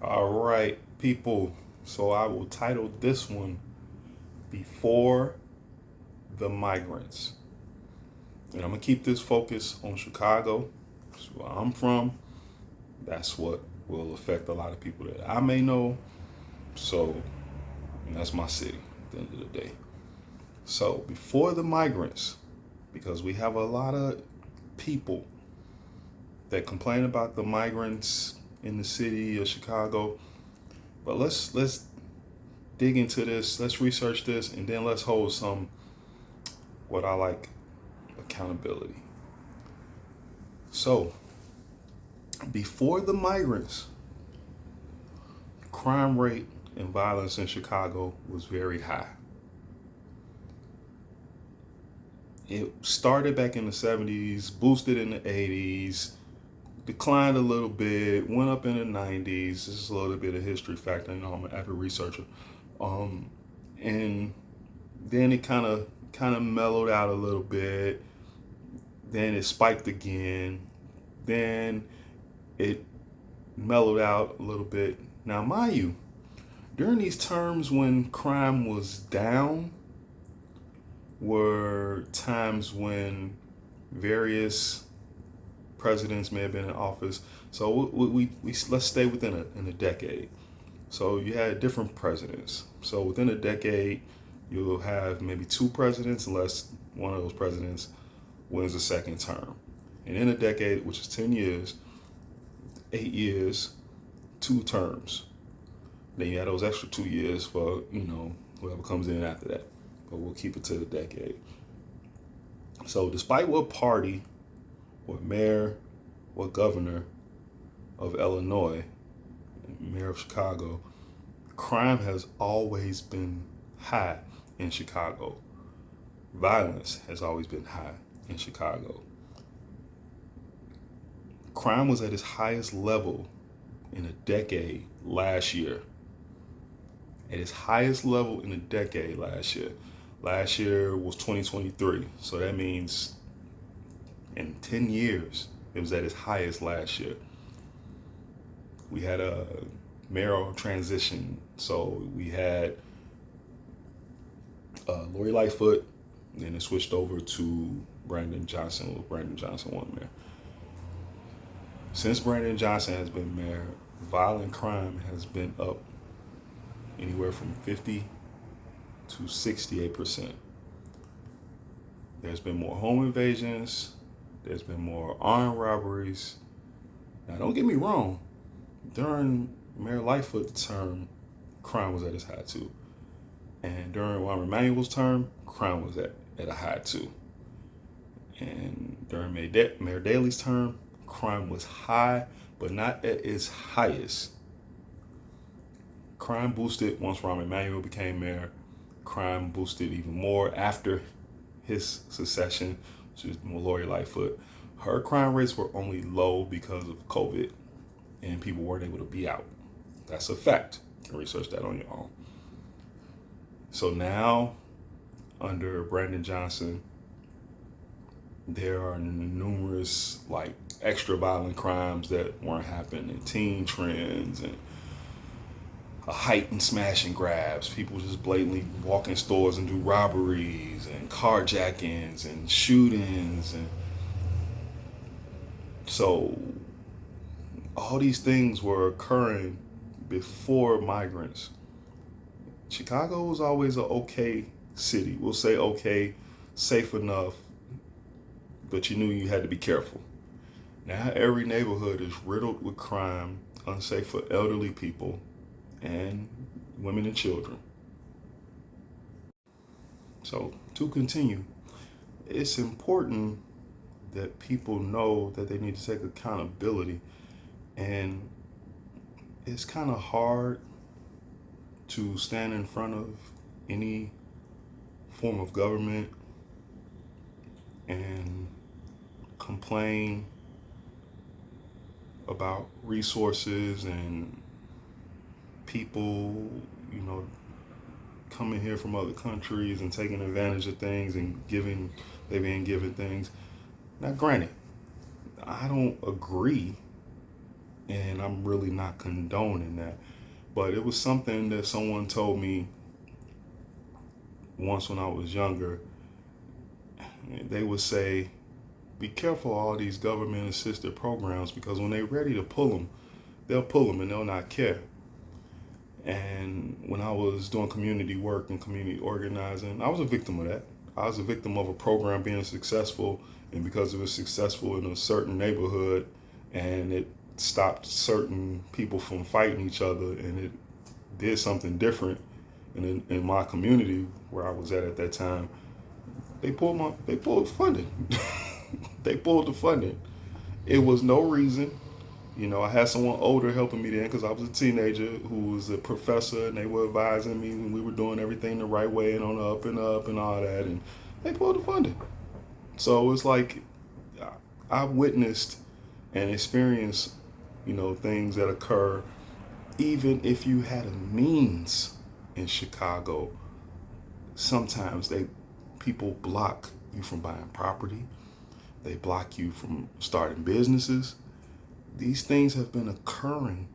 All right, people. So I will title this one Before the Migrants. And I'm going to keep this focus on Chicago. That's where I'm from. That's what will affect a lot of people that I may know. So that's my city at the end of the day. So before the migrants, because we have a lot of people that complain about the migrants in the city of Chicago. But let's dig into this. Let's research this, and then let's hold some what I like accountability. So before the migrants, crime rate and violence in Chicago was very high. It started back in the 70s, boosted in the 80s, declined a little bit, went up in the 90s. This is a little bit of history factor. You know, I'm an avid researcher. And then it kind of mellowed out a little bit. Then it spiked again. Then it mellowed out a little bit. Now, mind you, during these terms when crime was down were times when various presidents may have been in office. So we let's stay within a decade. So you had different presidents. So within a decade, you'll have maybe two presidents unless one of those presidents wins a second term. And in a decade, which is 10 years, 8 years, two terms. Then you have those extra 2 years for, whoever comes in after that. But we'll keep it to the decade. So despite what party, what mayor, what governor of Illinois, mayor of Chicago, crime has always been high in Chicago. Violence has always been high in Chicago. Crime was at its highest level in a decade last year. At its highest level in a decade last year. Last year was 2023. So that means in 10 years, it was at its highest last year. We had a mayoral transition. So we had Lori Lightfoot, then it switched over to Brandon Johnson. Brandon Johnson won mayor. Since Brandon Johnson has been mayor, violent crime has been up anywhere from 50 to 68%. There's been more home invasions. There's been more armed robberies. Now, don't get me wrong. During Mayor Lightfoot's term, crime was at its high too. And during Rahm Emanuel's term, crime was at a high too. And during Mayor Daley's term, crime was high, but not at its highest. Crime boosted once Rahm Emanuel became mayor. Crime boosted even more after his succession, which is Lori Lightfoot. Her crime rates were only low because of COVID and people weren't able to be out. That's a fact. You can research that on your own. So now, under Brandon Johnson, there are numerous extra violent crimes that weren't happening, teen trends and a heightened smash and grabs. People just blatantly walk in stores and do robberies and carjackings and shootings. And so all these things were occurring before migrants. Chicago was always an okay city. We'll say okay, safe enough, but you knew you had to be careful. Now every neighborhood is riddled with crime, unsafe for elderly people and women and children. So to continue, it's important that people know that they need to take accountability. And it's kind of hard to stand in front of any form of government and complain about resources and people, coming here from other countries and taking advantage of things and they being given things. Now, granted, I don't agree And I'm really not condoning that. But it was something that someone told me once when I was younger. They would say, be careful of all these government assisted programs, because when they're ready to pull them, they'll pull them and they'll not care. And when I was doing community work and community organizing, I was a victim of that. I was a victim of a program being successful, and because it was successful in a certain neighborhood and it stopped certain people from fighting each other, and it did something different in my community where I was at that time, they pulled funding. They pulled the funding. It was no reason. You know, I had someone older helping me then because I was a teenager who was a professor, and they were advising me when we were doing everything the right way and on the up and up and all that, and they pulled the funding. So it's like I witnessed and experienced, you know, things that occur even if you had a means in Chicago. Sometimes people block you from buying property. They block you from starting businesses. These things have been occurring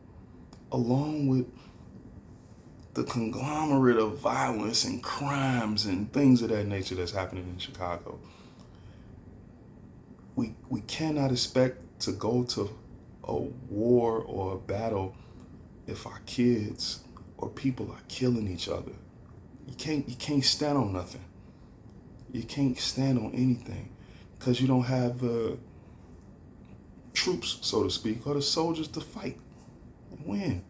along with the conglomerate of violence and crimes and things of that nature that's happening in Chicago. We cannot expect to go to a war or a battle if our kids or people are killing each other. You can't stand on nothing. You can't stand on anything because you don't have the troops, so to speak, or the soldiers to fight and win.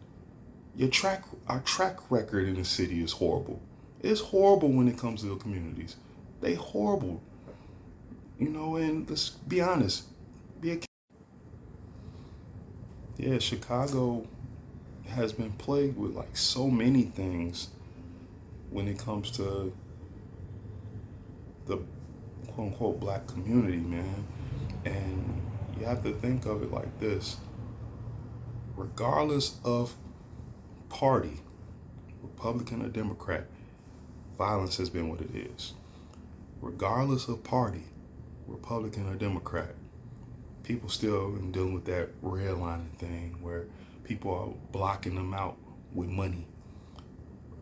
Our track record in the city is horrible. It's horrible when it comes to the communities. They horrible. You know, and let's be honest. Yeah, Chicago has been plagued with like so many things when it comes to the quote unquote black community, man. And you have to think of it like this. Regardless of party, Republican or Democrat, violence has been what it is. Regardless of party, Republican or Democrat, people still dealing with that redlining thing where people are blocking them out with money.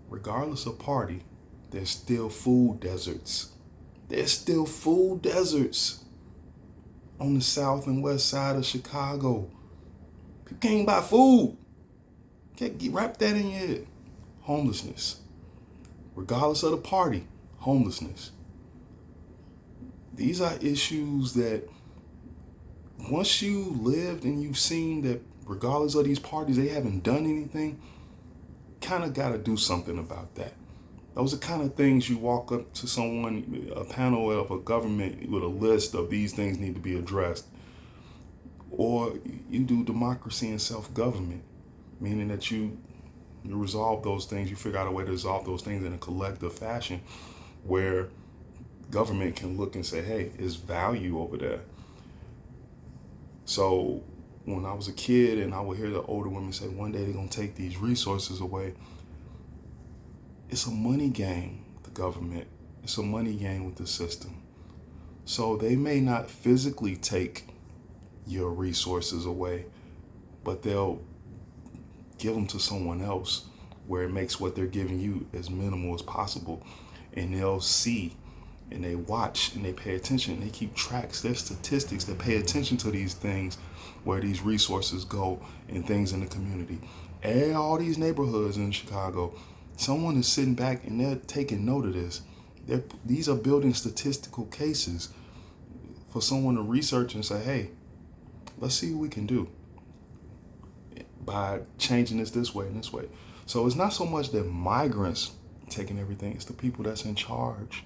Regardless of party, there's still food deserts. There's still food deserts on the south and west side of Chicago. People can't buy food. Can't wrap that in your head. Homelessness. Regardless of the party, homelessness. These are issues that once you lived and you've seen that regardless of these parties, they haven't done anything, kind of got to do something about that. Those are kind of things you walk up to someone, a panel of a government with a list of these things need to be addressed. Or you do democracy and self-government, meaning that you resolve those things, you figure out a way to resolve those things in a collective fashion where government can look and say, hey, there's value over there. So when I was a kid and I would hear the older women say, one day they're going to take these resources away, it's a money game, the government. It's a money game with the system. So they may not physically take your resources away, but they'll give them to someone else where it makes what they're giving you as minimal as possible. And they'll see and they watch and they pay attention and they keep tracks. There's statistics that pay attention to these things, where these resources go and things in the community. And all these neighborhoods in Chicago, someone is sitting back and they're taking note of this. These are building statistical cases for someone to research and say, hey, let's see what we can do by changing this way and this way. So it's not so much that migrants taking everything, it's the people that's in charge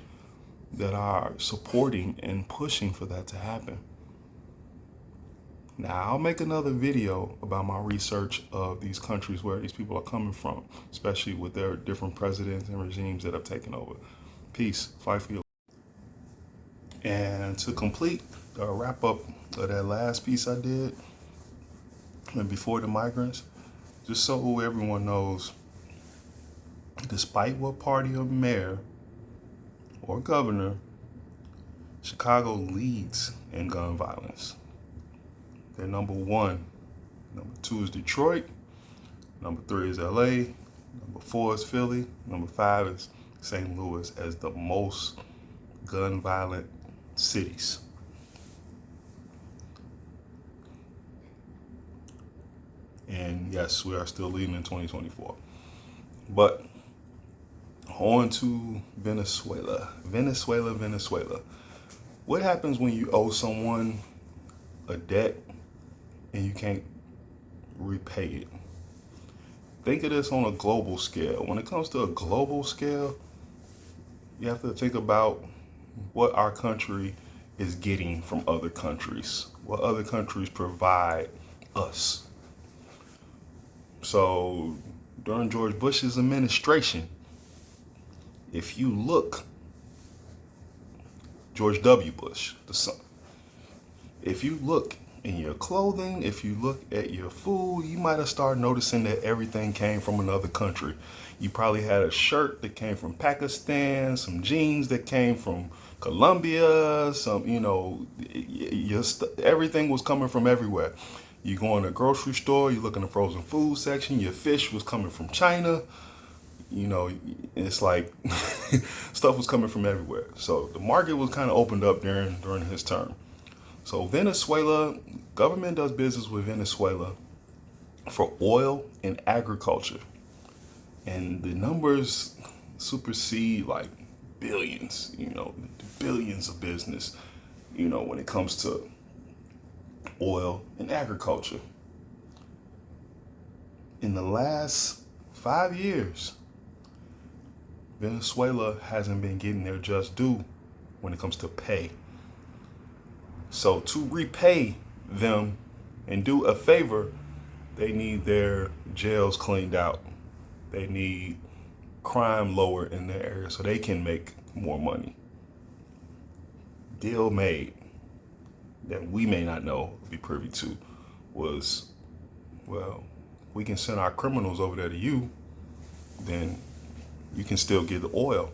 that are supporting and pushing for that to happen. Now, I'll make another video about my research of these countries where these people are coming from, especially with their different presidents and regimes that have taken over. Peace. Fight for your. And to complete the wrap up of that last piece I did, and before the migrants, just so everyone knows, despite what party or mayor or governor, Chicago leads in gun violence. They're number one Number 2 is Detroit. Number 3 is LA. Number 4 is Philly. Number 5 is St. Louis as the most gun violent cities. And yes, we are still leading in 2024. But on to Venezuela. Venezuela. What happens when you owe someone a debt and you can't repay it? Think of this on a global scale. When it comes to a global scale, you have to think about what our country is getting from other countries, what other countries provide us. So during George Bush's administration, if you look, George W. Bush, the son, if you look in your clothing, if you look at your food, you might have started noticing that everything came from another country. You probably had a shirt that came from Pakistan, some jeans that came from Colombia, everything was coming from everywhere. You go in a grocery store, you look in the frozen food section, your fish was coming from China. It's like stuff was coming from everywhere. So the market was kind of opened up during his term. So Venezuela, government does business with Venezuela for oil and agriculture. And the numbers supersede like billions, billions of business, when it comes to oil and agriculture. In the last 5 years, Venezuela hasn't been getting their just due when it comes to pay. So to repay them and do a favor, they need their jails cleaned out. They need crime lower in their area so they can make more money. Deal made that we may not know, be privy to, was, well, we can send our criminals over there to you, then you can still get the oil,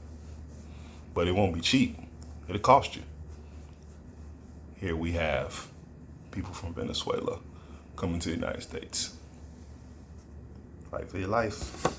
but it won't be cheap. It'll cost you. Here we have people from Venezuela coming to the United States. Fight for your life.